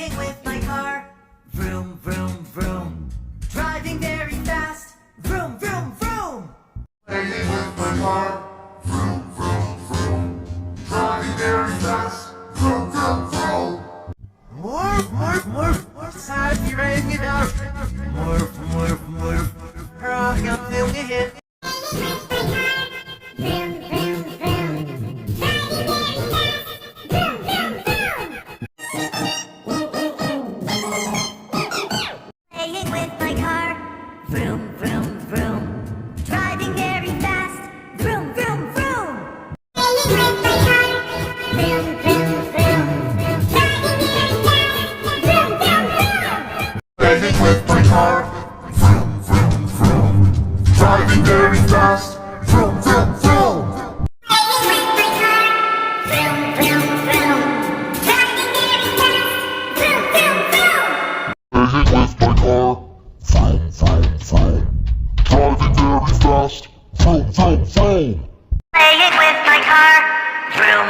Playing with my car. Vroom, vroom, vroom. Driving very fast. Vroom, vroom, vroom. Playing with my car. Vroom, vroom, vroom. Driving very fast. Vroom, vroom, vroom. Morph, morph, morph, morph. Sad, you're ready to get out. Morph, morph, morph. Rock up, then we hit. Playing with my car. Vroom, vroom, vroom. Driving very fast. Vroom, vroom, vroom. Playing with my car. Vroom, vroom, vroom. Driving very fast. Vroom, vroom, vroom. Playing with my car. Vroom, vroom, vroom. Driving very fast. Vroom, vroom, vroom. Playing with my car. Vroom, vroom, vroom. Driving very fast. Vroom, vroom, vroom. Playing with my car. Vroom, vroom, vroom. Driving very fast. Vroom, vroom, vroom. Playing with my car. Vroom,